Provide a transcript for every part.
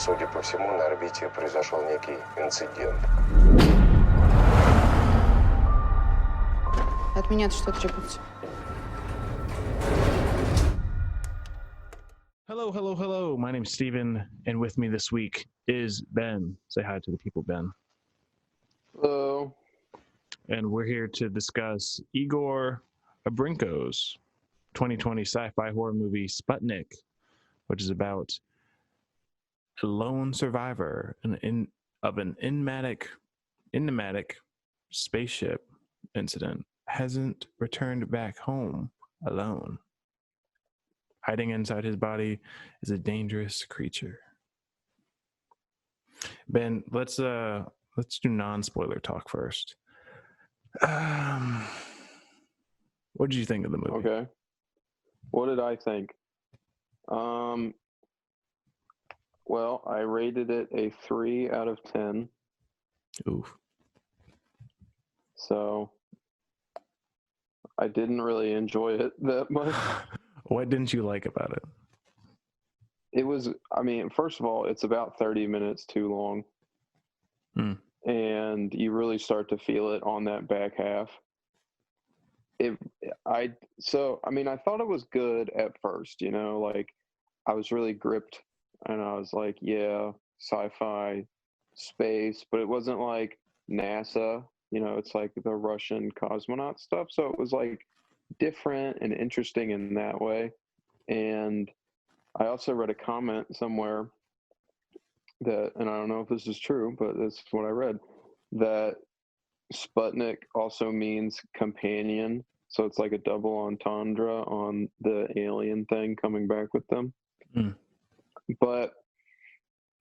Судя по всему, на орбите произошел некий инцидент. От меня-то что требуется? Hello, hello, hello. My name's Steven, and with me this week is Ben. Say hi to the people, Ben. Hello. And we're here to discuss Igor Abrinko's 2020 sci-fi horror movie Sputnik, which is about a lone survivor of an enigmatic spaceship incident hasn't returned back home alone. Hiding inside his body is a dangerous creature. Ben, let's do non-spoiler talk first. What did you think of the movie? Okay. What did I think? Well, I rated it a 3 out of 10. Oof. So I didn't really enjoy it that much. What didn't you like about it? It was, first of all, it's about 30 minutes too long. And you really start to feel it on that back half. I thought it was good at first, like I was really gripped and I was like, yeah, sci-fi, space, but it wasn't like NASA, it's like the Russian cosmonaut stuff. So it was like different and interesting in that way. And I also read a comment somewhere that, and I don't know if this is true, but that's what I read, that Sputnik also means companion. So it's like a double entendre on the alien thing coming back with them. But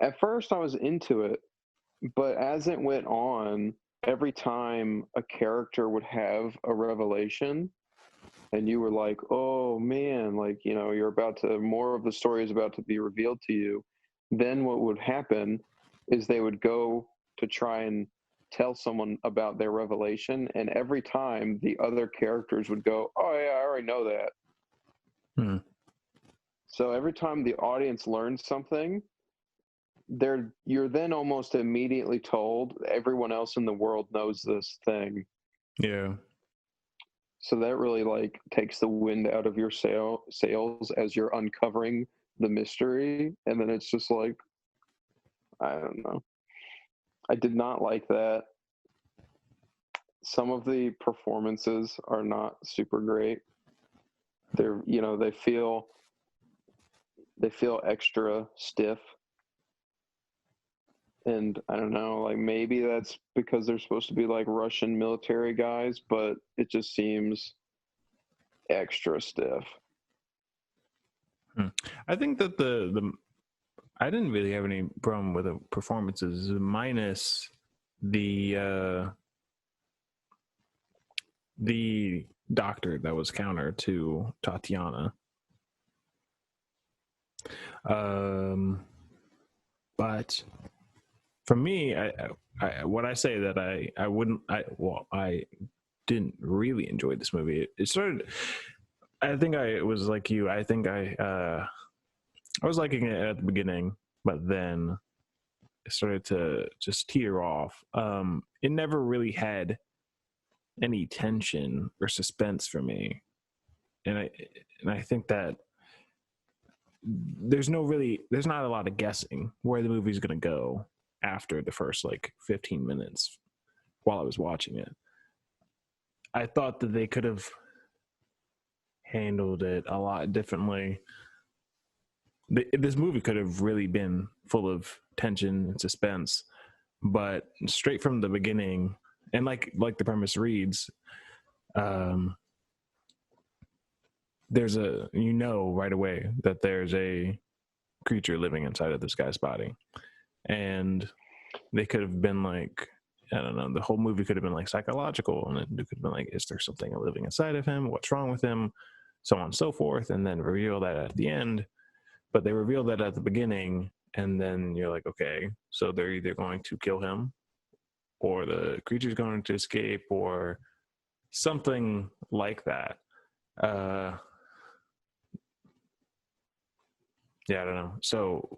at first I was into it, but as it went on, every time a character would have a revelation and you were like, oh man, like, you're about to, more of the story is about to be revealed to you. Then what would happen is they would go to try and tell someone about their revelation, and every time the other characters would go, oh yeah, I already know that. So every time the audience learns something, you're then almost immediately told everyone else in the world knows this thing. Yeah. So that really like takes the wind out of your sails as you're uncovering the mystery, and then it's just like, I don't know. I did not like that. Some of the performances are not super great. They're, they feel extra stiff. And I don't know, like maybe that's because they're supposed to be like Russian military guys, but it just seems extra stiff. I think that I didn't really have any problem with the performances, minus the doctor that was counter to Tatiana. But for me, I didn't really enjoy this movie. It started, I think I was like you. I think I was liking it at the beginning, but then it started to just teeter off. It never really had any tension or suspense for me, and I think that there's not a lot of guessing where the movie's going to go after the first like 15 minutes while I was watching it. I thought that they could have handled it a lot differently. This movie could have really been full of tension and suspense, but straight from the beginning, and like the premise reads, there's right away that there's a creature living inside of this guy's body, and they could have been like, I don't know, the whole movie could have been like psychological, and it could have been like, is there something living inside of him? What's wrong with him? So on and so forth, and then reveal that at the end. But they reveal that at the beginning, and then you're like, okay, so they're either going to kill him, or the creature's going to escape, or something like that. Yeah, I don't know. So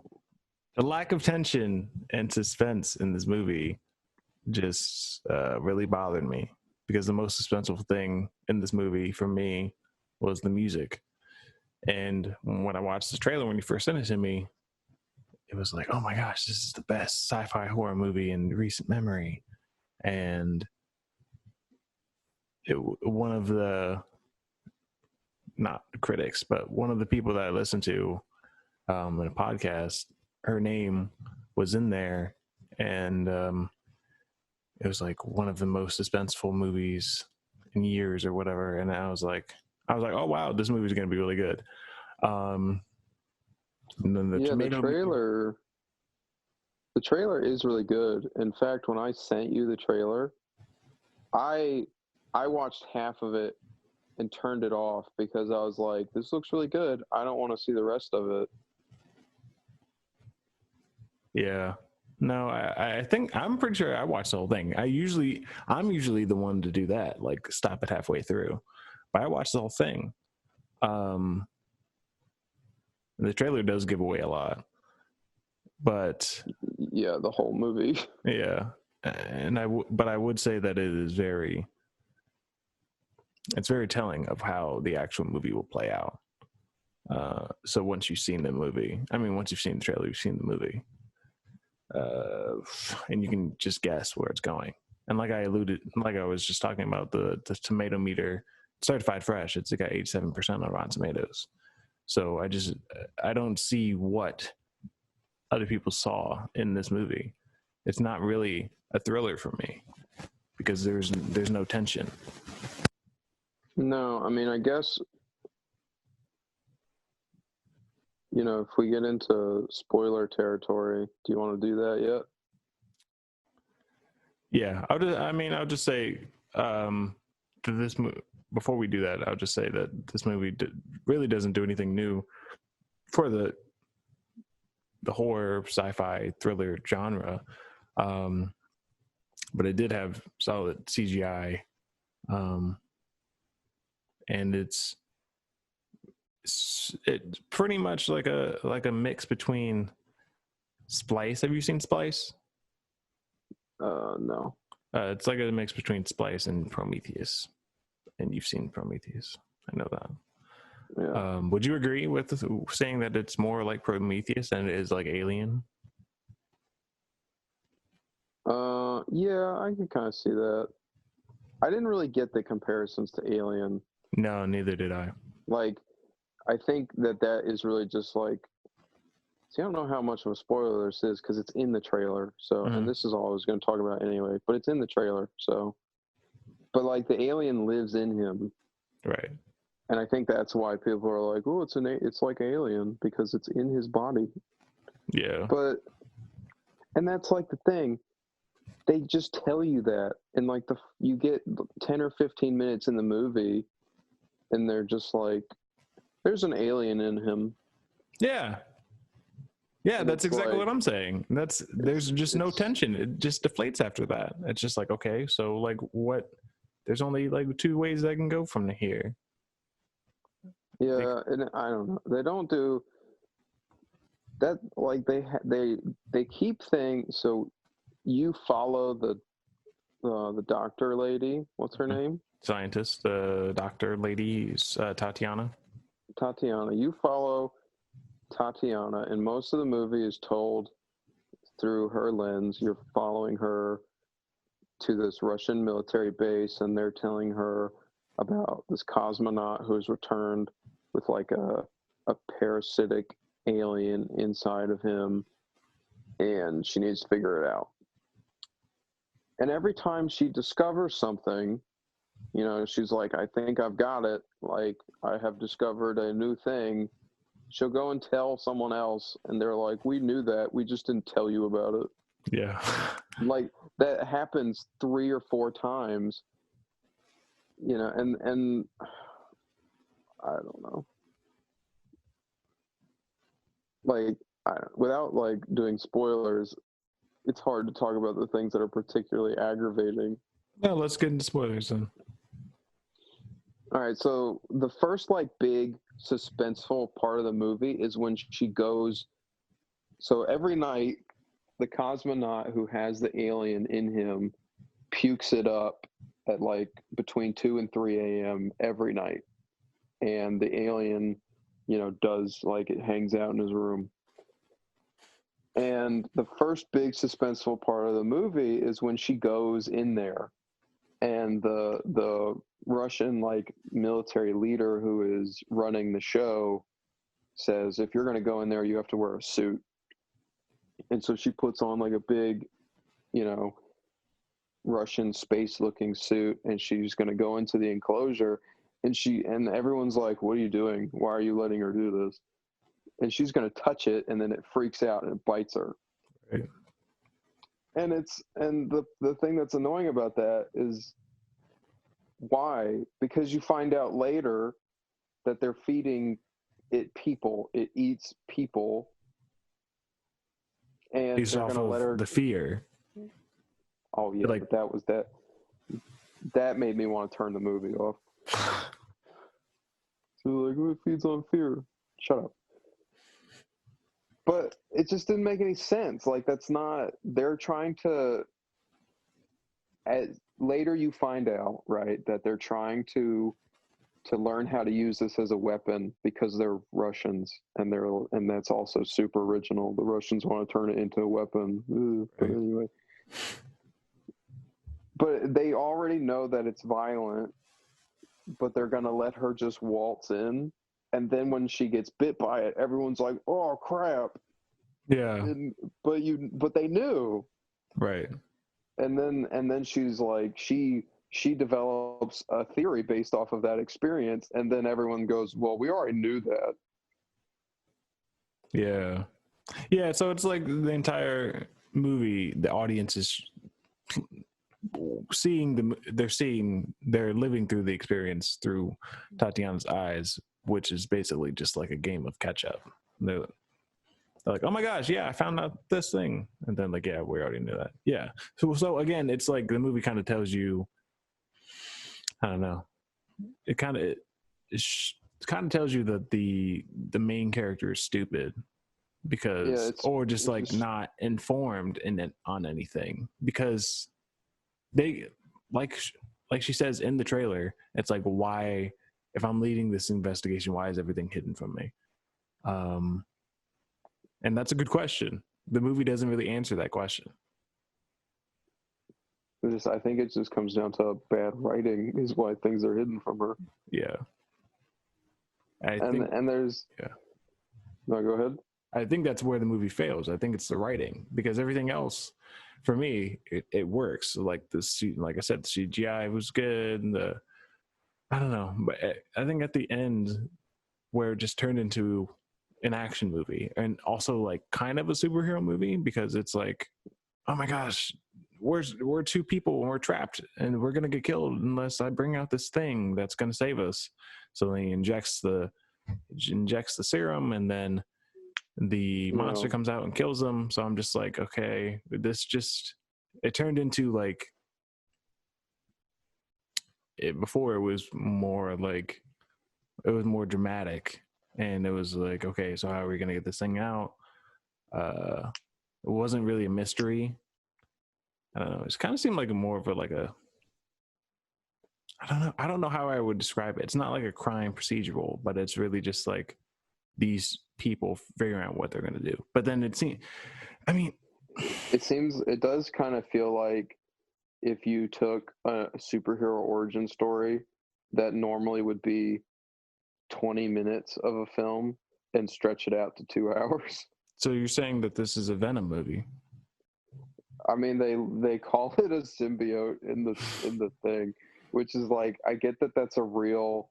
The lack of tension and suspense in this movie just really bothered me, because the most suspenseful thing in this movie for me was the music. And when I watched the trailer, when you first sent it to me, it was like, oh my gosh, this is the best sci-fi horror movie in recent memory. And one of the, not critics, but one of the people that I listened to in a podcast, her name was in there, and it was like one of the most suspenseful movies in years or whatever. And I was like, oh wow, this movie is going to be really good. And then the trailer is really good. In fact, when I sent you the trailer, I watched half of it and turned it off because I was like, this looks really good. I don't want to see the rest of it. Yeah. No, I think I'm pretty sure I watched the whole thing. I'm usually the one to do that, like stop it halfway through. But I watched the whole thing. The trailer does give away a lot. But yeah, the whole movie. Yeah. And I would say that it's very telling of how the actual movie will play out. So once you've seen the movie, once you've seen the trailer, you've seen the movie. And you can just guess where it's going. And like I was just talking about, the tomato meter, certified fresh, it's got 87% on Rotten Tomatoes. So I don't see what other people saw in this movie. It's not really a thriller for me because there's no tension. No, I guess, if we get into spoiler territory, do you want to do that yet? Yeah, I'll just say to this before we do that, I'll just say that this movie really doesn't do anything new for the horror, sci-fi, thriller genre, but it did have solid CGI, and it's pretty much like a mix between Splice. Have you seen Splice? No. It's like a mix between Splice and Prometheus, and you've seen Prometheus. I know that. Yeah. Would you agree with saying that it's more like Prometheus than it is like Alien? Yeah, I can kind of see that. I didn't really get the comparisons to Alien. No, neither did I. Like, I think that is really just like, see, I don't know how much of a spoiler this is because it's in the trailer. So, and this is all I was going to talk about anyway, but it's in the trailer. So, but like the alien lives in him. Right. And I think that's why people are like, oh, it's like Alien because it's in his body. Yeah. And that's like the thing. They just tell you that. And like you get 10 or 15 minutes in the movie and they're just like, there's an alien in him. Yeah. Yeah, and that's exactly what I'm saying. There's just no tension. It just deflates after that. It's just like, okay, so like what? There's only like two ways that can go from here. Yeah, and I don't know. They don't do that. Like they keep things. So you follow the doctor lady. What's her name? Scientist, the doctor lady, Tatiana. Tatiana. You follow Tatiana, and most of the movie is told through her lens. You're following her to this Russian military base, and they're telling her about this cosmonaut who's returned with like a parasitic alien inside of him, and she needs to figure it out. And every time she discovers something, she's like, I think I've got it. Like, I have discovered a new thing. She'll go and tell someone else, and they're like, we knew that. We just didn't tell you about it. Yeah. Like, that happens 3 or 4 times, and I don't know. Like, without, like, doing spoilers, it's hard to talk about the things that are particularly aggravating. Yeah, let's get into spoilers then. All right, so the first, like, big suspenseful part of the movie is when she goes So every night, the cosmonaut who has the alien in him pukes it up at like between 2 and 3 a.m. every night. And the alien, does like it hangs out in his room. And the first big suspenseful part of the movie is when she goes in there, and the Russian like military leader who is running the show says, if you're going to go in there, you have to wear a suit. And so she puts on like a big, Russian space looking suit, and she's going to go into the enclosure, and everyone's like, what are you doing? Why are you letting her do this? And she's going to touch it, and then it freaks out and it bites her. Right. And the thing that's annoying about that is why? Because you find out later that they're feeding it people. It eats people. And Based they're off going to let her. of the fear. Oh, yeah, like, but that made me want to turn the movie off. So, like, who feeds on fear? Shut up. But it just didn't make any sense. Like, that's not, they're trying to, later you find out, right, that they're trying to learn how to use this as a weapon because they're Russians, and that's also super original. The Russians want to turn it into a weapon. But anyway. But they already know that it's violent, but they're going to let her just waltz in. And then when she gets bit by it, everyone's like, oh, crap. Yeah. But they knew. Right. And then she's like, she develops a theory based off of that experience. And then everyone goes, well, we already knew that. Yeah. Yeah. So it's like the entire movie, the audience is they're living through the experience through Tatiana's eyes, which is basically just like a game of catch up. They're like, oh my gosh, yeah, I found out this thing. And then like, yeah, we already knew that. Yeah. So again, it's like the movie kind of tells you, I don't know. It kind of tells you that the main character is stupid because, or just like not informed on anything, because they like she says in the trailer, it's like, why, if I'm leading this investigation, why is everything hidden from me? And that's a good question. The movie doesn't really answer that question. I think it just comes down to bad writing is why things are hidden from her. Yeah. And there's... Yeah. No, go ahead. I think that's where the movie fails. I think it's the writing, because everything else, for me, it works. Like like I said, the CGI was good. And I don't know, but I think at the end, where it just turned into an action movie and also like kind of a superhero movie, because it's like, oh my gosh, we're two people and we're trapped and we're gonna get killed unless I bring out this thing that's gonna save us. So then he injects the serum, and then the monster comes out and kills them. So I'm just like, okay, it turned into like, before it was more like, it was more dramatic, and it was like, okay, so how are we gonna get this thing out? It wasn't really a mystery. I don't know. It kind of seemed like more of I don't know how I would describe it. It's not like a crime procedural, but it's really just like these people figuring out what they're going to do. But then it does kind of feel like if you took a superhero origin story that normally would be 20 minutes of a film and stretch it out to 2 hours. So you're saying that this is a Venom movie? I mean, they call it a symbiote in the thing, which is like, I get that that's a real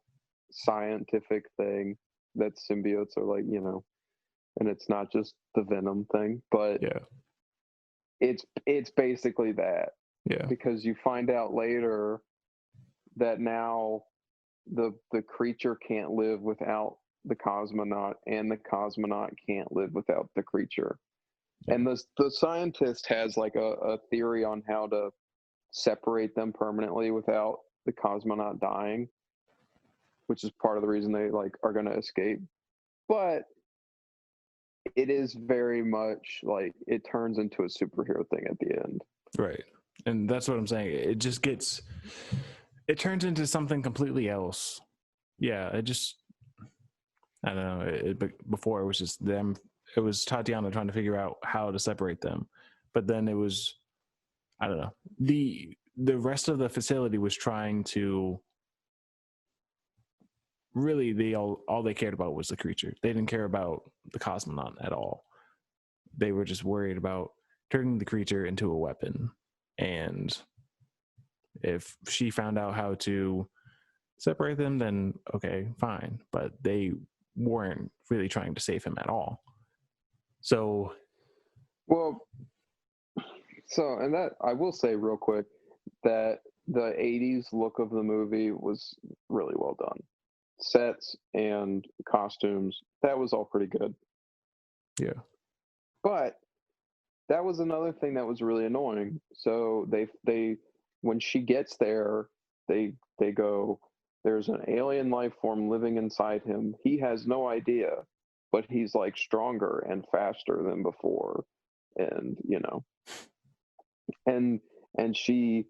scientific thing, that symbiotes are like, and it's not just the Venom thing, but yeah, it's basically that. Yeah, because you find out later that now the creature can't live without the cosmonaut, and the cosmonaut can't live without the creature. Yeah. And the scientist has like a theory on how to separate them permanently without the cosmonaut dying, which is part of the reason they like are going to escape. But it is very much like it turns into a superhero thing at the end. Right. And that's what I'm saying. It just gets, it turns into something completely else. Yeah. I don't know. Before it was just them, it was Tatiana trying to figure out how to separate them. But then it was, I don't know. The rest of the facility was trying to, really, all they cared about was the creature. They didn't care about the cosmonaut at all. They were just worried about turning the creature into a weapon. And if she found out how to separate them, then okay, fine. But they weren't really trying to save him at all. So, Well, so, and that I will say real quick that the 80s look of the movie was really well done. Sets and costumes, that was all pretty good. yeah. But that was another thing that was really annoying. So they when she gets there, they go, there's an alien life form living inside him. He has no idea, but he's like stronger and faster than before. And, you know, and she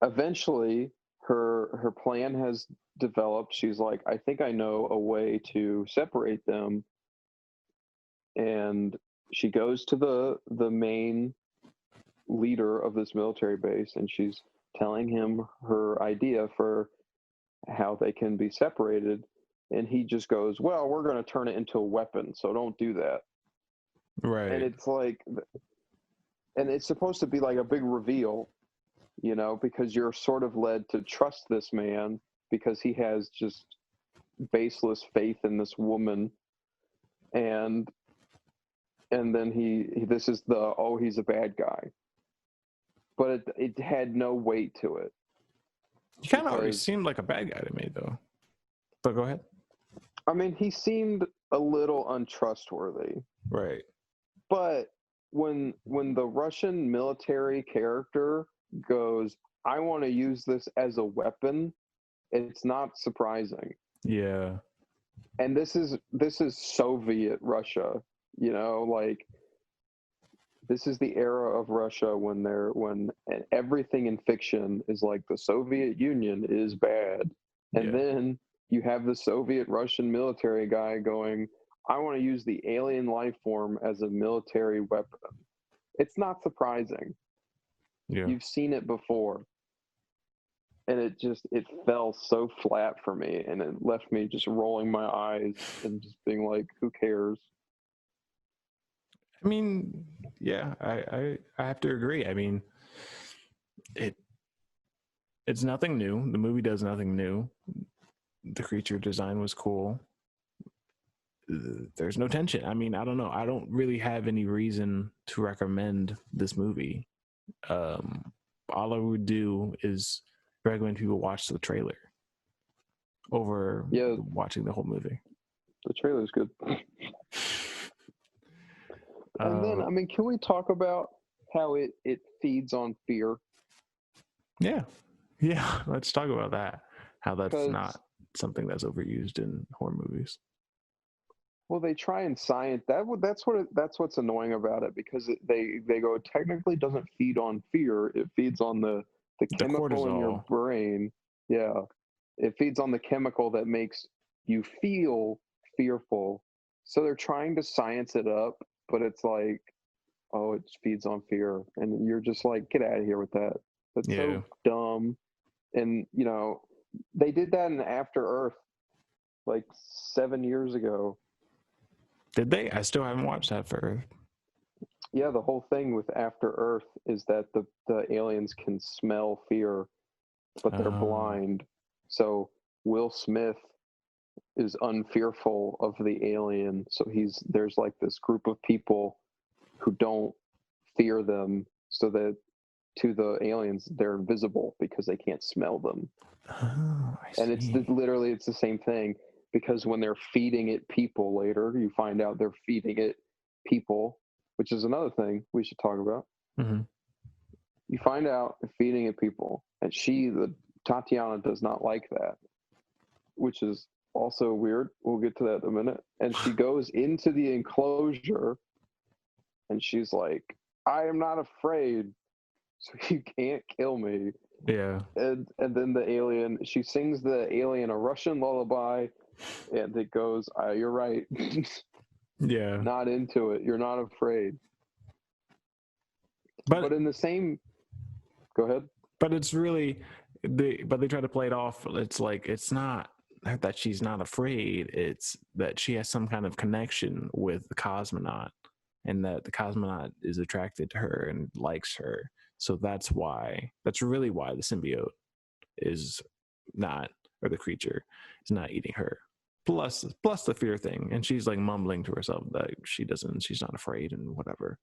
eventually her plan has developed. She's like, I think I know a way to separate them. And she goes to the main leader of this military base, and she's telling him her idea for how they can be separated. And he just goes, well, we're going to turn it into a weapon, so don't do that. Right. And it's like, and it's supposed to be like a big reveal, you know, because you're sort of led to trust this man because he has just baseless faith in this woman. And then this is he's a bad guy. But it had no weight to it. He kind of always seemed like a bad guy to me, though. But go ahead. I mean, he seemed a little untrustworthy. Right. But when the Russian military character goes, I want to use this as a weapon, it's not surprising. Yeah. And this is Soviet Russia, you know, like this is the era of Russia when everything in fiction is like the Soviet Union is bad. And then you have the Soviet Russian military guy going, I want to use the alien life form as a military weapon. It's not surprising. Yeah. You've seen it before. And it fell so flat for me, and it left me just rolling my eyes and just being like, who cares? I mean, yeah, I have to agree. I mean, it's nothing new. The movie does nothing new. The creature design was cool. There's no tension. I mean, I don't know. I don't really have any reason to recommend this movie. All I would do is recommend people watch the trailer over watching the whole movie. The trailer's good. And then, I mean, can we talk about how it feeds on fear? Yeah. Let's talk about that. How that's not something that's overused in horror movies. Well, they try and science that. That's what's annoying about it, because they go, it technically doesn't feed on fear. It feeds on the chemical cortisol in your brain. Yeah, it feeds on the chemical that makes you feel fearful. So they're trying to science it up, but it's like, oh, it feeds on fear, and you're just like, get out of here with that. That's so dumb. And you know, they did that in After Earth like 7 years ago. Did they? I still haven't watched that for Earth. Yeah, the whole thing with After Earth is that the aliens can smell fear, but they're blind. So Will Smith is unfearful of the alien. So there's like this group of people who don't fear them, so that to the aliens they're invisible because they can't smell them. And it's literally it's the same thing, because when they're feeding it people later, you find out they're feeding it people, which is another thing we should talk about. Mm-hmm. You find out they're feeding it people, and Tatiana does not like that, which is also weird. We'll get to that in a minute. And she goes into the enclosure and she's like, I am not afraid, so you can't kill me. Yeah. And then the alien, she sings the alien a Russian lullaby, and it goes, you're right. Yeah. Not into it. You're not afraid. But But in the same, go ahead. but it's really they try to play it off. It's like it's not that she's not afraid, it's that she has some kind of connection with the cosmonaut, and that the cosmonaut is attracted to her and likes her. So that's really why the symbiote is not, or the creature is not eating her. Plus the fear thing, and she's like mumbling to herself that she's not afraid and whatever.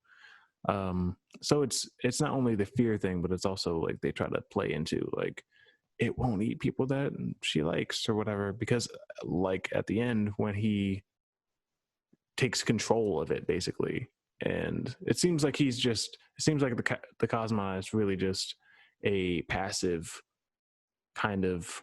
So it's not only the fear thing, but it's also like they try to play into like it won't eat people that she likes or whatever, because like at the end when he takes control of it basically, and it seems like the cosmonaut is really just a passive kind of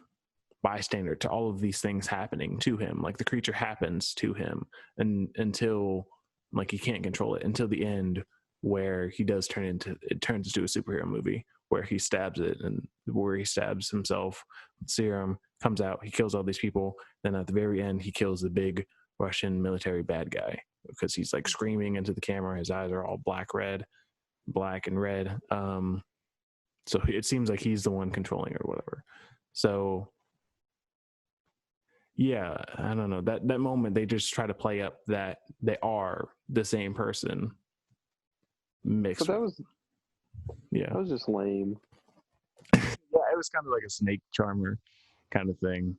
bystander to all of these things happening to him. Like the creature happens to him and until like he can't control it until the end, where he does turns into a superhero movie where he stabs it, and where he stabs himself with serum, comes out, he kills all these people. Then at the very end, he kills the big Russian military bad guy because he's like screaming into the camera. His eyes are all black and red. So it seems like he's the one controlling it or whatever. So yeah, I don't know. That moment they just try to play up that they are the same person mixed. But that was just lame. Yeah, it was kind of like a snake charmer kind of thing.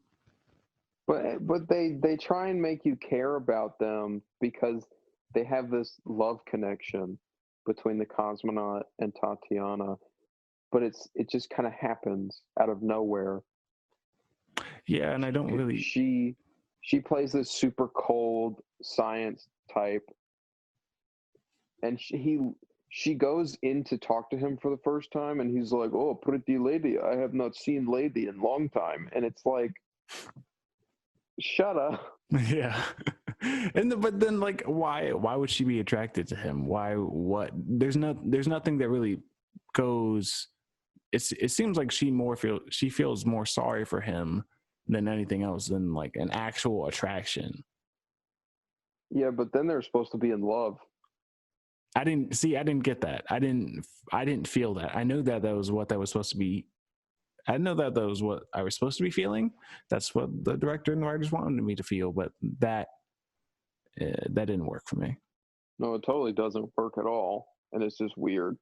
But they try and make you care about them because they have this love connection between the cosmonaut and Tatiana. But it just kind of happens out of nowhere. Yeah, and I don't really. She plays this super cold science type, and she goes in to talk to him for the first time, and he's like, "Oh, pretty lady, I have not seen lady in long time," and it's like, shut up. Yeah. But then like why would she be attracted to him? What there's nothing that really goes. It seems like she feels more sorry for him than anything else, than like an actual attraction. Yeah, but then they're supposed to be in love. I didn't get that. I didn't feel that. I knew that was what that was supposed to be. I know that was what I was supposed to be feeling. That's what the director and the writers wanted me to feel, but that didn't work for me. No, it totally doesn't work at all, and it's just weird.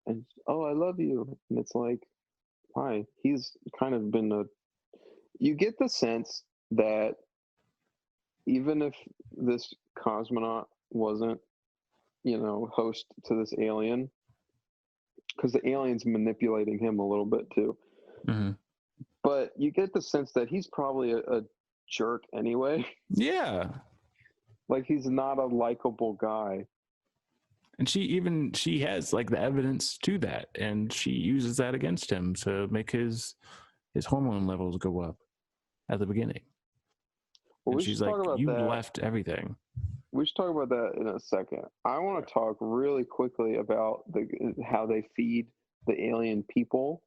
And oh, I love you, and it's like, why? He's kind of been you get the sense that even if this cosmonaut wasn't, host to this alien, because the alien's manipulating him a little bit too. Mm-hmm. But you get the sense that he's probably a jerk anyway. Yeah. Like he's not a likable guy. And she has like the evidence to that, and she uses that against him to make his hormone levels go up at the beginning. Well, and she's like, "You left everything." We should talk about that in a second. I want to talk really quickly about how they feed the alien people,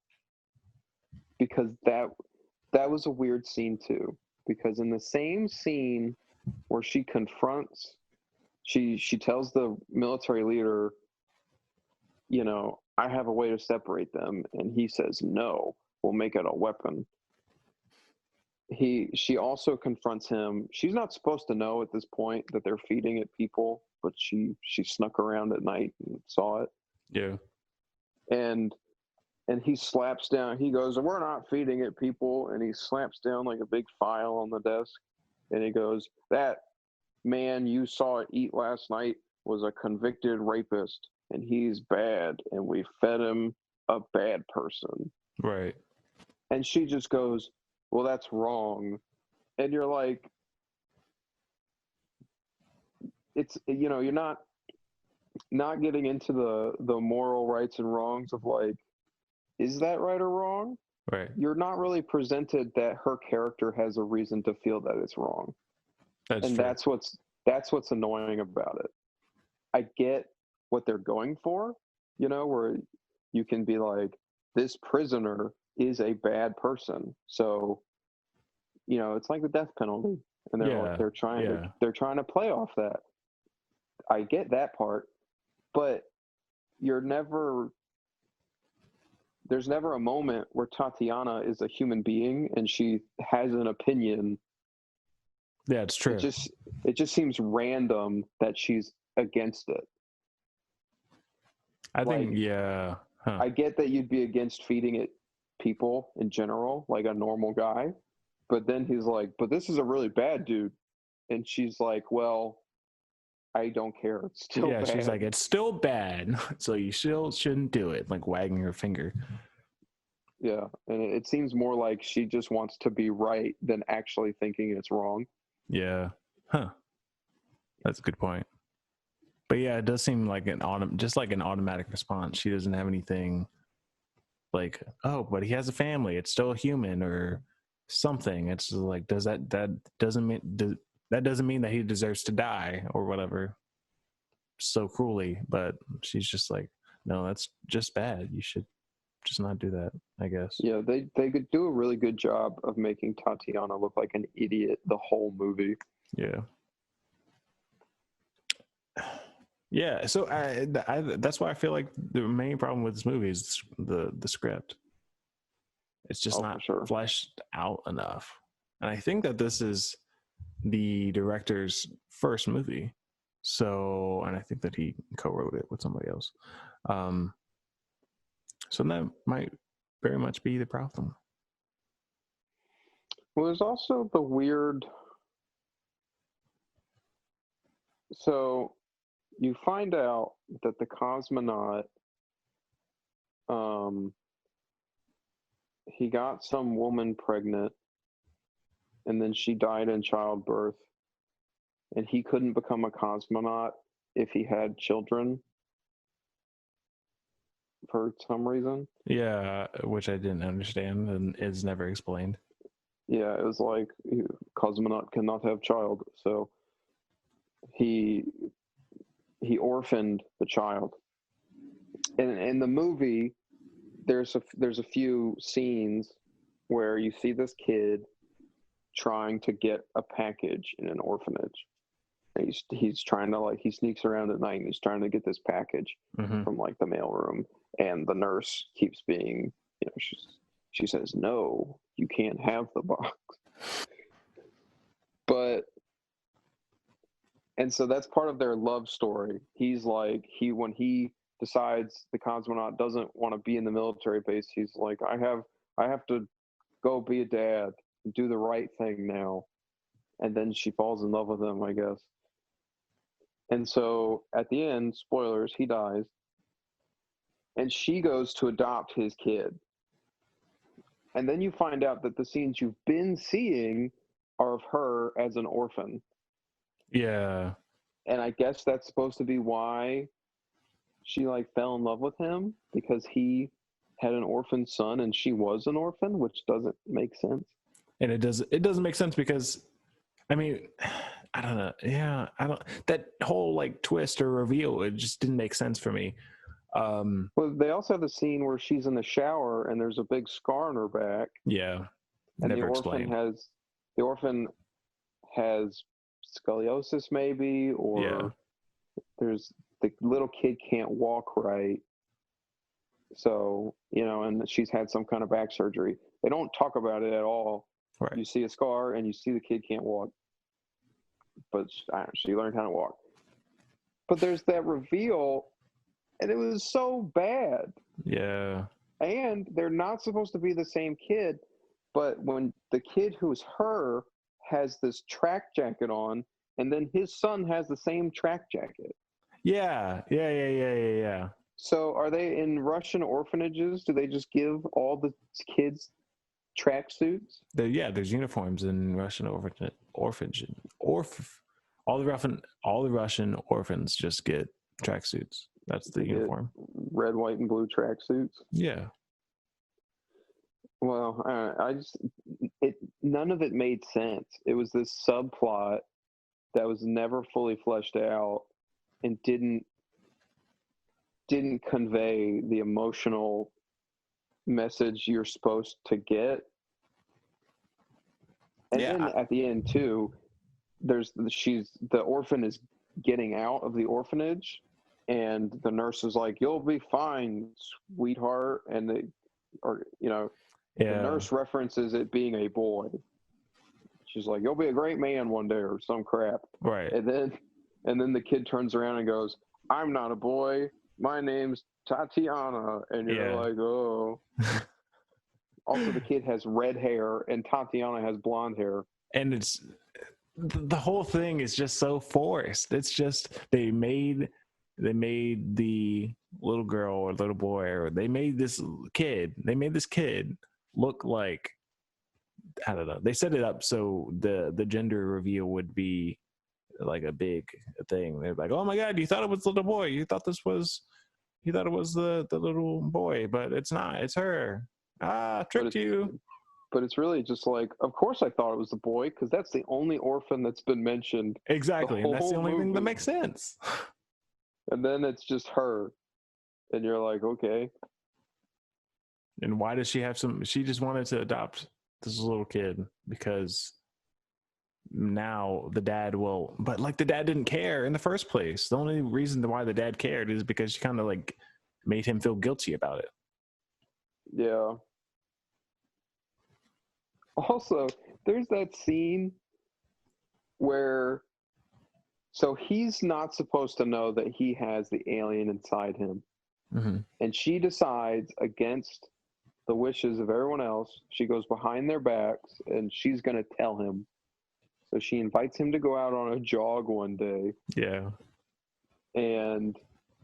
because that was a weird scene too. Because in the same scene where she confronts, she tells the military leader, I have a way to separate them, and he says no, we'll make it a weapon. She also confronts him. She's not supposed to know at this point that they're feeding it people, but she snuck around at night and saw it. Yeah. And he slaps down. He goes, "We're not feeding it people," and he slaps down like a big file on the desk. And he goes, "That man you saw it eat last night was a convicted rapist, and he's bad, and we fed him a bad person." Right. And she just goes, "Well, that's wrong." And you're like, it's, you're not getting into the moral rights and wrongs of like, is that right or wrong? Right. you're not really presented that her character has a reason to feel that it's wrong. That's And true. that's what's annoying about it. I get what they're going for, where you can be like, this prisoner is a bad person. So, it's like the death penalty. And they're trying to play off that. I get that part, but there's never a moment where Tatiana is a human being and she has an opinion. Yeah, it's true. It just seems random that she's against it. I think, yeah. Huh. I get that you'd be against feeding it people in general, like a normal guy, but then he's like, but this is a really bad dude. And she's like, well, I don't care. It's still bad. She's like, it's still bad. So you still shouldn't do it. Like wagging her finger. Yeah. And it seems more like she just wants to be right than actually thinking it's wrong. Yeah. Huh. That's a good point. But yeah, it does seem like an automatic response. She doesn't have anything like, oh, but he has a family. It's still a human or something. It's like, that doesn't mean that he deserves to die or whatever so cruelly. But she's just like, no, that's just bad. You should just not do that, I guess. Yeah, they could do a really good job of making Tatiana look like an idiot the whole movie. Yeah. Yeah, so that's why I feel like the main problem with this movie is the script. It's just not fleshed out enough. And I think that this is the director's first movie. So, and I think that he co-wrote it with somebody else. So that might very much be the problem. Well, there's also the weird... So you find out that the cosmonaut, he got some woman pregnant, and then she died in childbirth, and he couldn't become a cosmonaut if he had children for some reason. Yeah, which I didn't understand and is never explained. Yeah, it was like, cosmonaut cannot have child, so he orphaned the child. And in the movie, there's a few scenes where you see this kid trying to get a package in an orphanage. And he's trying to, like, he sneaks around at night and he's trying to get this package from like the mailroom, and the nurse keeps being, she says, no, you can't have the box. And so that's part of their love story. He's like, when he decides the cosmonaut doesn't want to be in the military base, he's like, I have to go be a dad and do the right thing now. And then she falls in love with him, I guess. And so at the end, spoilers, he dies. And she goes to adopt his kid. And then you find out that the scenes you've been seeing are of her as an orphan. Yeah. And I guess that's supposed to be why she fell in love with him, because he had an orphan son and she was an orphan, which doesn't make sense. And it doesn't make sense because, I mean, I don't know. Yeah, that whole twist or reveal, it just didn't make sense for me. Well, they also have the scene where she's in the shower and there's a big scar on her back. Yeah. And Never the orphan has scoliosis maybe, or there's the little kid can't walk right. So, and she's had some kind of back surgery. They don't talk about it at all. Right. You see a scar and you see the kid can't walk, but she learned how to walk. But there's that reveal, and it was so bad. Yeah. And they're not supposed to be the same kid, but when the kid who's her has this track jacket on, and then his son has the same track jacket. Yeah. So are they in Russian orphanages? Do they just give all the kids track suits? There's uniforms in Russian orphanage. All the Russian orphans just get tracksuits. That's the uniform. Red, white, and blue track suits. Yeah. Well, none of it made sense. It was this subplot that was never fully fleshed out and didn't convey the emotional message you're supposed to get. And Yeah. then at the end too, the orphan is getting out of the orphanage, and the nurse is like, "You'll be fine, sweetheart," and the nurse references it being a boy. She's like, "You'll be a great man one day," or some crap. Right. And then the kid turns around and goes, "I'm not a boy. My name's Tatiana." And you're like, "Oh." Also, the kid has red hair, and Tatiana has blonde hair. And the whole thing is just so forced. It's just they made the little girl or little boy, or they made this kid look like, I don't know. They set it up so the gender reveal would be like a big thing. They're like, "Oh my God, you thought it was the little boy. You thought it was the little boy, but it's not. It's her. Tricked you." But it's really just like, of course I thought it was the boy, because that's the only orphan that's been mentioned. Exactly, and that's the only thing that makes sense. And then it's just her, and you're like, okay. And why does she have she just wanted to adopt this little kid because now the dad will, but like the dad didn't care in the first place. The only reason why the dad cared is because she kind of like made him feel guilty about it. Yeah. Also, there's that scene where, so he's not supposed to know that he has the alien inside him. Mm-hmm. And she decides, against the wishes of everyone else, she goes behind their backs and she's going to tell him. So she invites him to go out on a jog one day. Yeah. And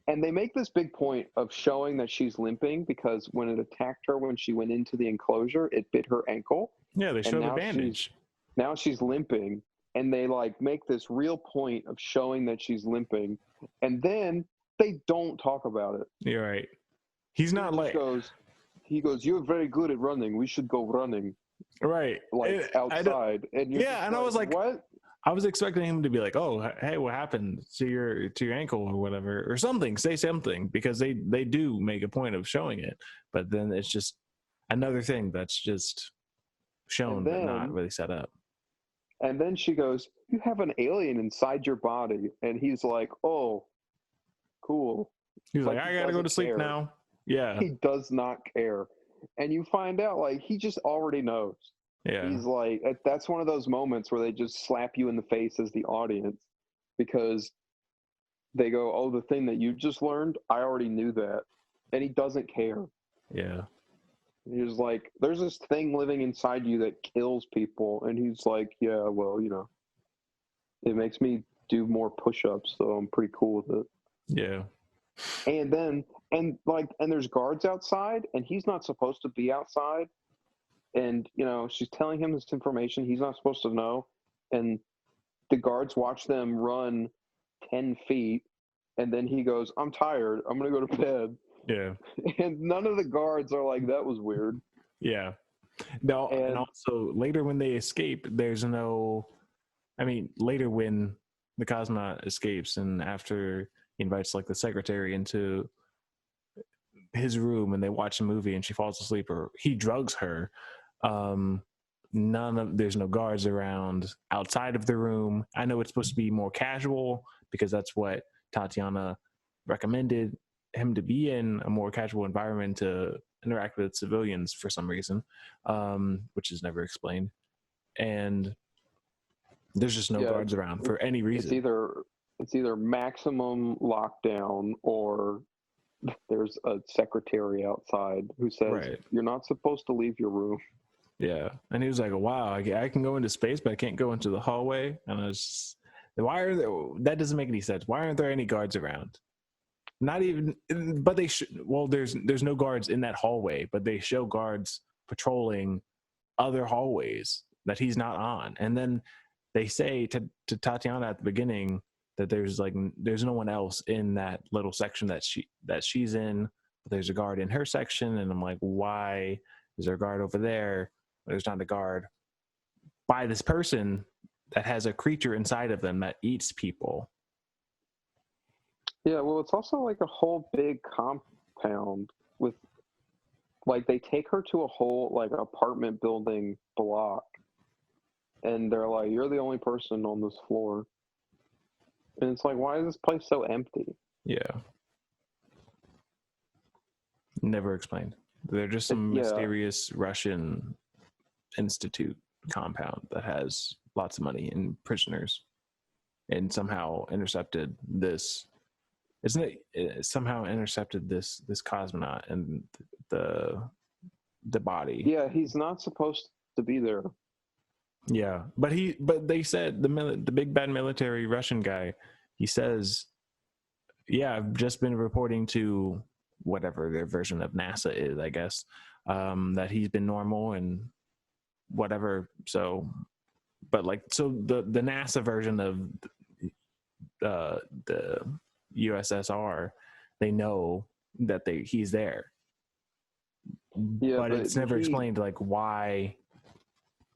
they make this big point of showing that she's limping, because when it attacked her when she went into the enclosure, it bit her ankle. Yeah, they show the bandage. Now she's limping, and they like make this real point of showing that she's limping, and then they don't talk about it. You're right. He's not like he goes, "You're very good at running. We should go running." Right. Like outside. And and I was like, what? I was expecting him to be like, "Oh, hey, what happened to your ankle or whatever," or something. Say something, because they do make a point of showing it, but then it's just another thing that's just shown but not really set up. And then she goes, "You have an alien inside your body," and he's like, "Oh, cool." He's like, "I gotta go to sleep now." Yeah, he does not care, and you find out like he just already knows. Yeah, he's like, that's one of those moments where they just slap you in the face as the audience, because they go, "Oh, the thing that you just learned, I already knew that," and he doesn't care. Yeah, he's like, "There's this thing living inside you that kills people," and he's like, "Yeah, well, it makes me do more push-ups, so I'm pretty cool with it." Yeah. And then and there's guards outside, and he's not supposed to be outside. And, she's telling him this information he's not supposed to know. And the guards watch them run 10 feet. And then he goes, "I'm tired. I'm going to go to bed." Yeah. And none of the guards are like, "That was weird." Yeah. No, and also later when they escape, there's no, later when the cosmonaut escapes and after he invites like the secretary into his room and they watch a movie and she falls asleep, or he drugs her, there's no guards around outside of the room. I know it's supposed to be more casual because that's what Tatiana recommended him to be in, a more casual environment to interact with civilians for some reason, which is never explained. And there's just no guards around for any reason. It's either maximum lockdown, or there's a secretary outside who says, right, "You're not supposed to leave your room." Yeah. And he was like, "Wow, I can go into space, but I can't go into the hallway." And I was just, that doesn't make any sense. Why aren't there any guards around? Not even, but they should. Well, there's no guards in that hallway, but they show guards patrolling other hallways that he's not on. And then they say to Tatiana at the beginning that there's no one else in that little section that she's in, but there's a guard in her section. And I'm like, why Is there a guard over there? There's not a guard. By this person that has a creature inside of them that eats people. Yeah, well, it's also like a whole big compound with, like, they take her to a whole, like, apartment building block, and they're like, you're the only person on this floor. And it's like, why is this place so empty? Yeah. Never explained. They're just some mysterious Russian institute compound that has lots of money and prisoners, and somehow intercepted this. Isn't it somehow intercepted this cosmonaut and the body? Yeah, he's not supposed to be there. Yeah, but they said the big bad military Russian guy. He says, "Yeah, I've just been reporting to whatever their version of NASA is, I guess, that he's been normal and whatever." So, but like, so the NASA version of the USSR, they know that he's there. Yeah, but it's never explained like why.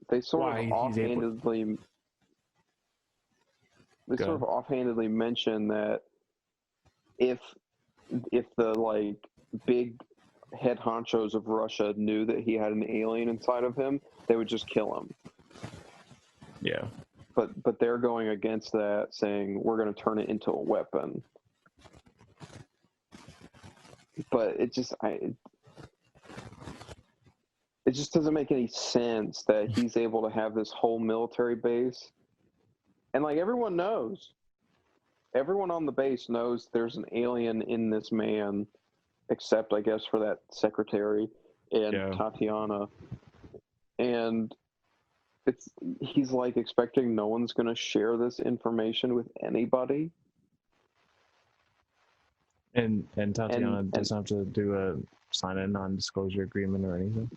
They sort of offhandedly. They sort of offhandedly mention that if the like big head honchos of Russia knew that he had an alien inside of him, they would just kill him. Yeah. But they're going against that, saying we're going to turn it into a weapon. But it just doesn't make any sense that he's able to have this whole military base. And like everyone on the base knows there's an alien in this man, except I guess for that secretary and Tatiana. And he's like expecting no one's going to share this information with anybody. And Tatiana doesn't have to sign a non-disclosure agreement or anything.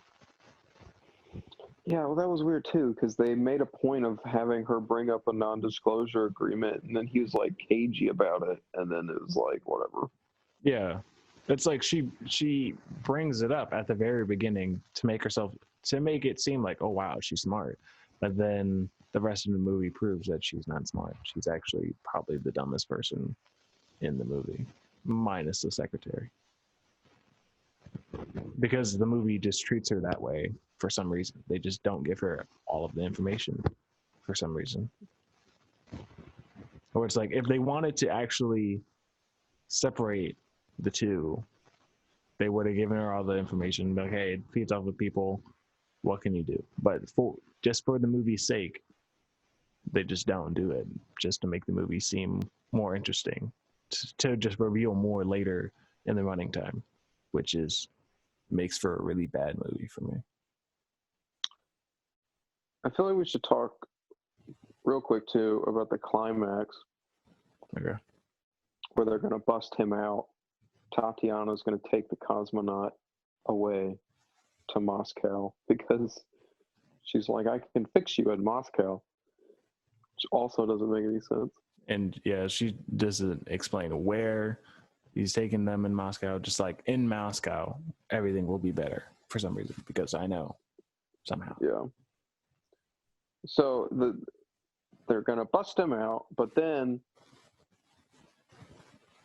Yeah, well, that was weird too, because they made a point of having her bring up a non-disclosure agreement, and then he was like cagey about it, and then it was like whatever. Yeah, it's like she brings it up at the very beginning to make it seem like, oh wow, she's smart, but then the rest of the movie proves that she's not smart. She's actually probably the dumbest person in the movie, minus the secretary, because the movie just treats her that way. For some reason, they just don't give her all of the information for some reason. Or it's like, if they wanted to actually separate the two, they would have given her all the information. Like, hey, it feeds off of people. What can you do? But for the movie's sake, they just don't do it, just to make the movie seem more interesting, to just reveal more later in the running time, which makes for a really bad movie for me. I feel like we should talk real quick too about the climax. Okay. Where they're going to bust him out. Tatiana's going to take the cosmonaut away to Moscow because she's like, I can fix you in Moscow. Which also doesn't make any sense. And yeah, she doesn't explain where he's taking them in Moscow. Just like, in Moscow, everything will be better for some reason, because I know somehow. Yeah. So they're going to bust him out, but then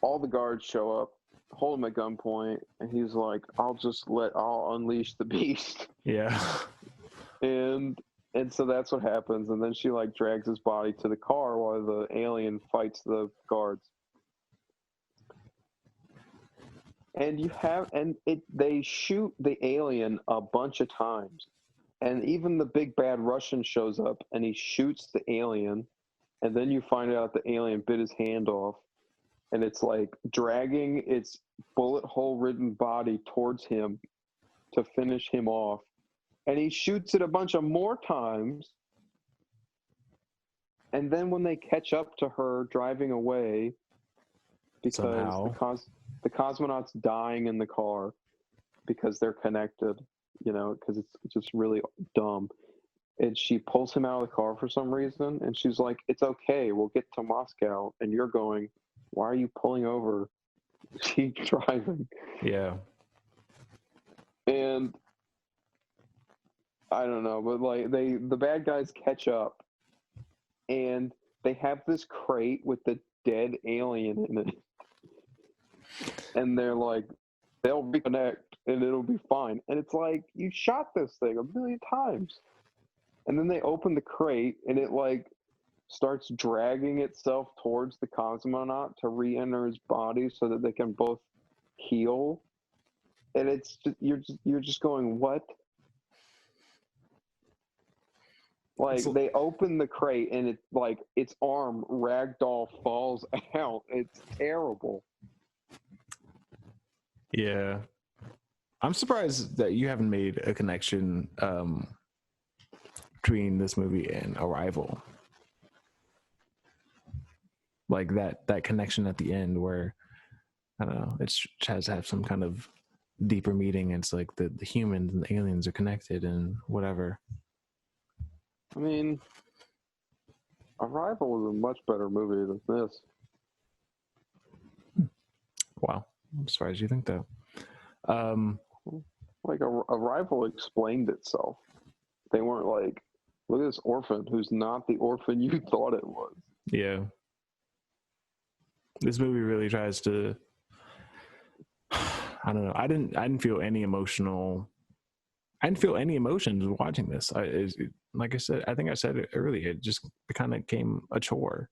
all the guards show up, hold him at gunpoint, and he's like, I'll unleash the beast. Yeah. And so that's what happens, and then she like drags his body to the car while the alien fights the guards. And they shoot the alien a bunch of times. And even the big bad Russian shows up and he shoots the alien, and then you find out the alien bit his hand off. And it's like dragging its bullet hole ridden body towards him to finish him off. And he shoots it a bunch of more times. And then when they catch up to her driving away, because the cosmonaut's dying in the car because they're connected, because it's just really dumb. And she pulls him out of the car for some reason. And she's like, it's okay, we'll get to Moscow. And you're going, why are you pulling over? She's driving. Yeah. And I don't know, but like the bad guys catch up, and they have this crate with the dead alien in it, and they're like, they'll reconnect and it'll be fine. And it's like, you shot this thing a million times, and then they open the crate and it like starts dragging itself towards the cosmonaut to re-enter his body so that they can both heal. And it's just, you're just going, what? Like, they open the crate and it's like its arm ragdoll falls out. It's terrible. Yeah, I'm surprised that you haven't made a connection between this movie and Arrival. Like that connection at the end where, I don't know, it has to have some kind of deeper meaning. It's like the humans and the aliens are connected and whatever. I mean, Arrival was a much better movie than this. Wow, I'm surprised you think that. Like, Arrival explained itself. They weren't like, look at this orphan who's not the orphan you thought it was. Yeah. This movie really tries to, I don't know. I didn't feel any emotions watching this. Like I said, I think I said it earlier. It just kind of became a chore.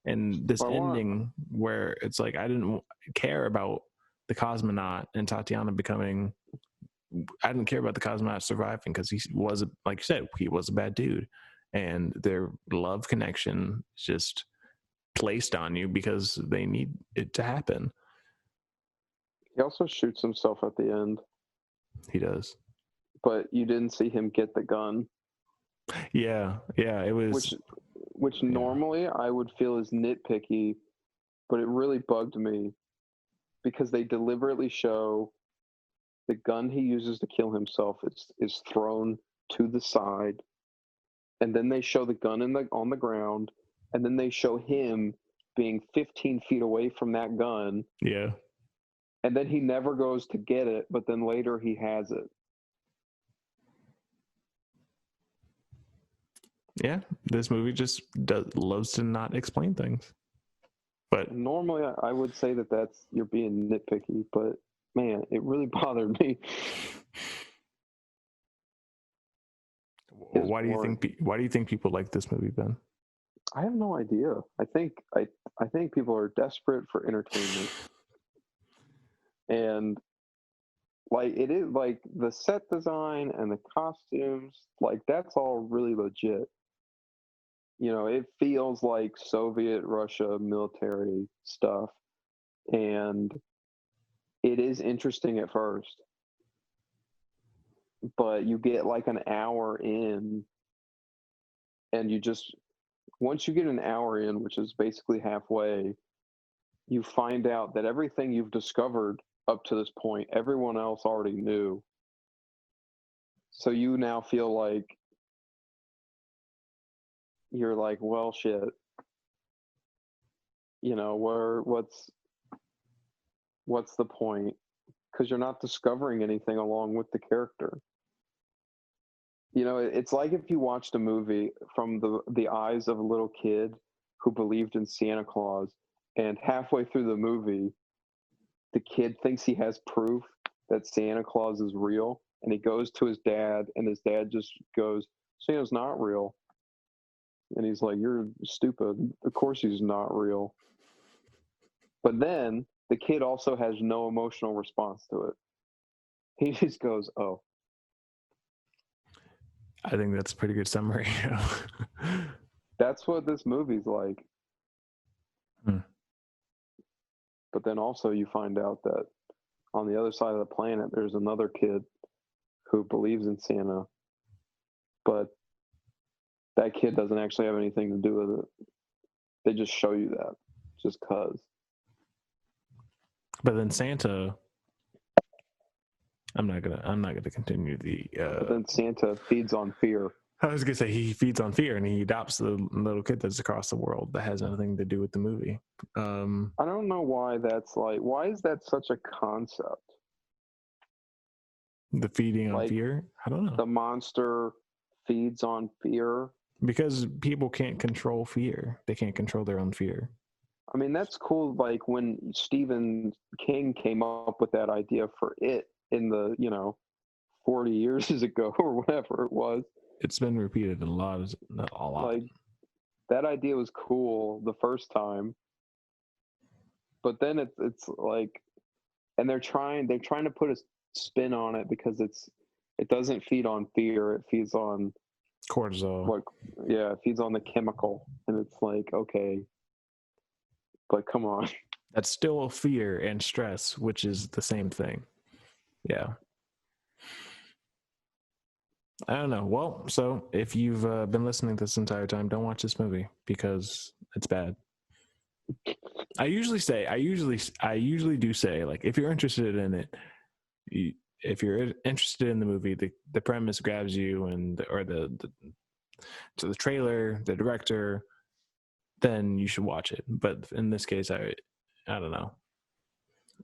And this ending where it's like I didn't care about the cosmonaut and Tatiana becoming. I didn't care about the cosmonaut surviving because he was, like you said, he was a bad dude, and their love connection just placed on you because they need it to happen. He also shoots himself at the end. He does, but you didn't see him get the gun. Yeah, it was. Which normally I would feel is nitpicky, but it really bugged me because they deliberately show the gun he uses to kill himself is thrown to the side, and then they show the gun on the ground, and then they show him being 15 feet away from that gun. Yeah. And then he never goes to get it, but then later he has it. Yeah, this movie just loves to not explain things. But normally I would say that's you're being nitpicky, but man, it really bothered me. Why do you think people like this movie, Ben? I have no idea. I think people are desperate for entertainment. And like it is like the set design and the costumes, like that's all really legit. You know, it feels like Soviet Russia military stuff, and it is interesting at first. But you get like an hour in, and once you get an hour in, which is basically halfway, you find out that everything you've discovered up to this point, everyone else already knew. So you now feel like you're like, well, shit. You know, what's the point? Because you're not discovering anything along with the character. You know, it's like if you watched a movie from the eyes of a little kid who believed in Santa Claus, and halfway through the movie, the kid thinks he has proof that Santa Claus is real, and he goes to his dad, and his dad just goes, Santa's not real. And he's like, you're stupid. Of course he's not real. But then the kid also has no emotional response to it. He just goes, oh. I think that's a pretty good summary. That's what this movie's like. But then also you find out that on the other side of the planet, there's another kid who believes in Santa, but that kid doesn't actually have anything to do with it. They just show you that just cause. But then Santa, I'm not gonna continue the. But then Santa feeds on fear. I was gonna say he feeds on fear, and he adopts the little kid that's across the world that has nothing to do with the movie. I don't know why that's like. Why is that such a concept? The feeding on Like, fear? I don't know. the monster feeds on fear. Because people can't control fear. They can't control their own fear. I mean, that's cool. Like when Stephen King came up with that idea for it in the 40 years ago or whatever it was. It's been repeated a lot. Like, that idea was cool the first time, but then it's like, and they're trying to put a spin on it because it doesn't feed on fear. It feeds on Cortisol. it feeds on the chemical, and it's like, okay, but come on. That's still fear and stress, which is the same thing. Yeah. I don't know. Well, so if you've been listening this entire time, don't watch this movie because it's bad. I usually do say, like, if you're interested in it, if you're interested in the movie, the premise grabs you, or the trailer, the director, then you should watch it. But in this case, I don't know.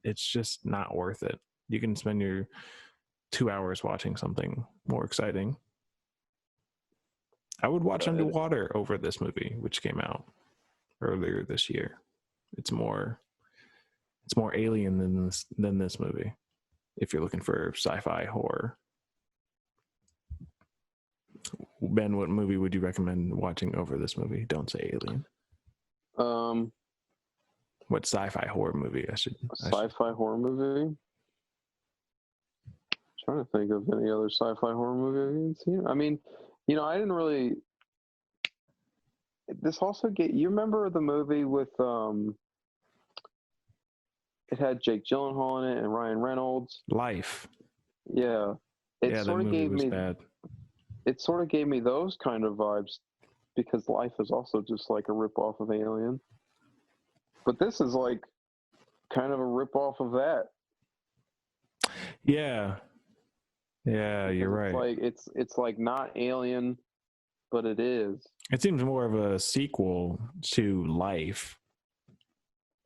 It's just not worth it. You can spend your 2 hours watching something more exciting. I would watch Underwater over this movie, which came out earlier this year. It's more alien than this movie. If you're looking for sci-fi horror. Ben, what movie would you recommend watching over this movie? Don't say Alien. What sci-fi horror movie? Sci-fi horror movie. Trying to think of any other sci-fi horror movie I've seen. I mean, I didn't really. This also you remember the movie with it had Jake Gyllenhaal in it and Ryan Reynolds. Life. Yeah, that movie was bad. It sort of gave me those kind of vibes because Life is also just like a rip-off of Alien. But this is like kind of a rip-off of that. Yeah. Yeah, because you're right. Like it's like not Alien, but it is. It seems more of a sequel to Life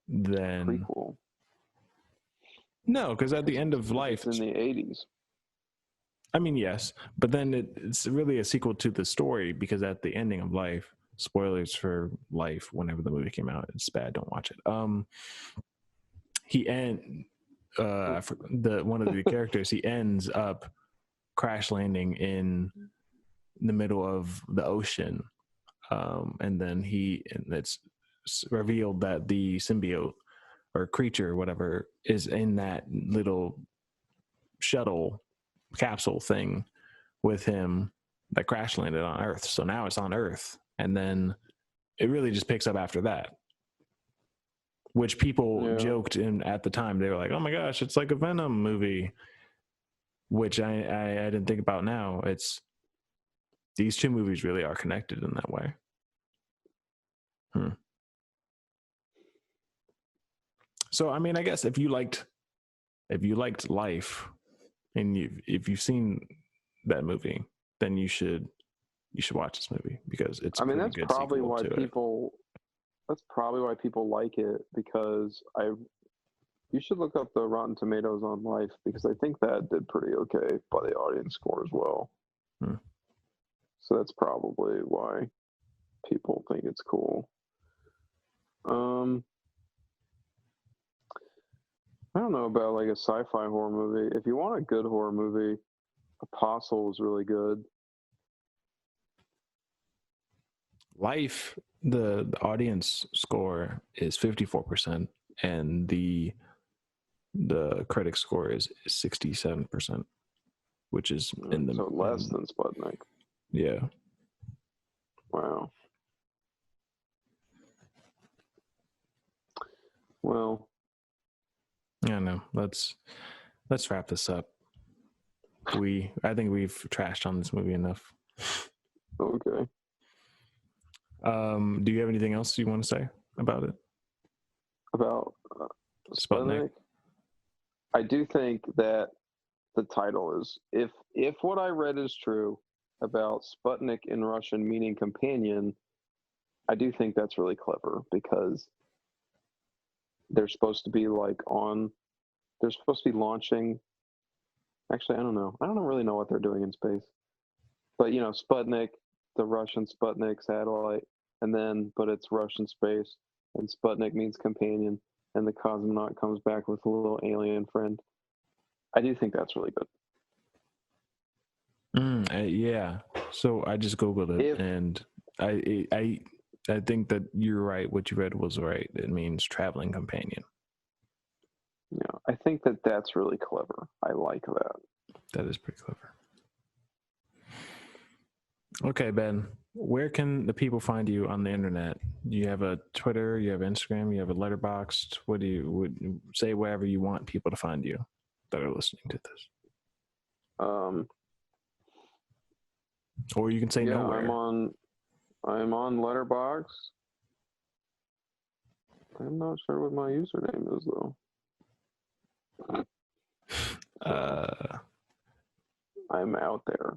than prequel. No, because at the end of Life, it's in the 80s. I mean, yes, but then it's really a sequel to the story because at the ending of Life, spoilers for Life, whenever the movie came out, it's bad. Don't watch it. One of the characters, he ends up crash landing in the middle of the ocean, and then it's revealed that the symbiote or creature, whatever, is in that little shuttle capsule thing with him that crash landed on Earth. So now it's on Earth, and then it really just picks up after that, which people joked in at the time. They were like, oh my gosh, it's like a Venom movie, which I didn't think about. Now it's these two movies really are connected in that way. So I mean, I guess if you liked Life and if you've seen that movie, then you should watch this movie because it's. I mean, that's probably why people. That's probably why people like it, because you should look up the Rotten Tomatoes on Life, because I think that did pretty okay by the audience score as well. So that's probably why people think it's cool. I don't know about like a sci-fi horror movie. If you want a good horror movie, Apostle is really good. Life, the audience score is 54%, and the critic score is 67%, which is in the less than Sputnik. Yeah. Wow. Well, yeah, no. Let's wrap this up. I think we've trashed on this movie enough. Okay. Do you have anything else you want to say about it? About Sputnik? I do think that the title is, if what I read is true about Sputnik in Russian meaning companion, I do think that's really clever, because they're supposed to be launching Actually, I don't know. I don't really know what they're doing in space. But, Sputnik, the Russian Sputnik satellite, but it's Russian space, and Sputnik means companion, and the cosmonaut comes back with a little alien friend. I do think that's really good. Yeah. So I just Googled it, If- and I think that you're right. What you read was right. It means traveling companion. Yeah, I think that that's really clever. I like that. That is pretty clever. Okay, Ben, where can the people find you on the internet? You have a Twitter, you have Instagram, you have a Letterboxd. What do you would say wherever you want people to find you that are listening to this? Or you can say Yeah, nowhere. I'm on Letterboxd. I'm not sure what my username is though. I'm out there.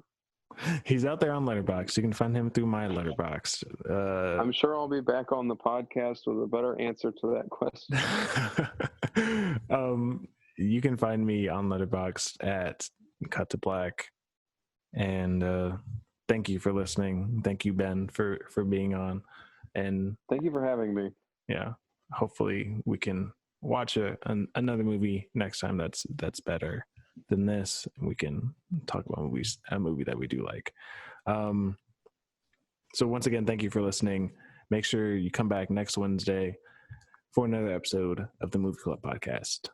He's out there on Letterboxd. You can find him through my Letterboxd. I'm sure I'll be back on the podcast with a better answer to that question. You can find me on Letterboxd at Cut to Black. And thank you for listening. Thank you, Ben, for being on. And thank you for having me. Yeah, hopefully we can watch another movie next time that's better than this. We can talk about a movie that we do like. So once again, thank you for listening. Make sure you come back next Wednesday for another episode of the Movie Club Podcast.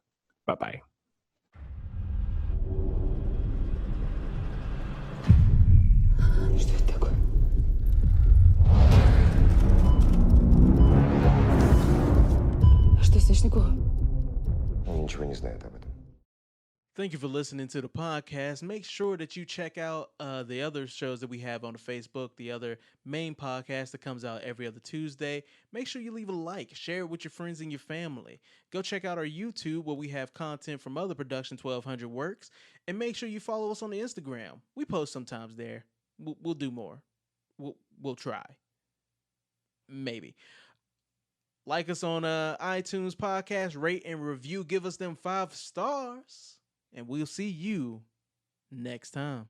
Bye-bye. Что это такое? Что с Ночниковым? Он ничего не знает об этом. Thank you for listening to the podcast. Make sure that you check out the other shows that we have on the Facebook, the other main podcast that comes out every other Tuesday. Make sure you leave a like, share it with your friends and your family. Go check out our YouTube where we have content from other Production 1200 works. And make sure you follow us on the Instagram. We post sometimes there. We'll do more. We'll try. Maybe. Like us on iTunes podcast, rate and review. Give us them 5 stars. And we'll see you next time.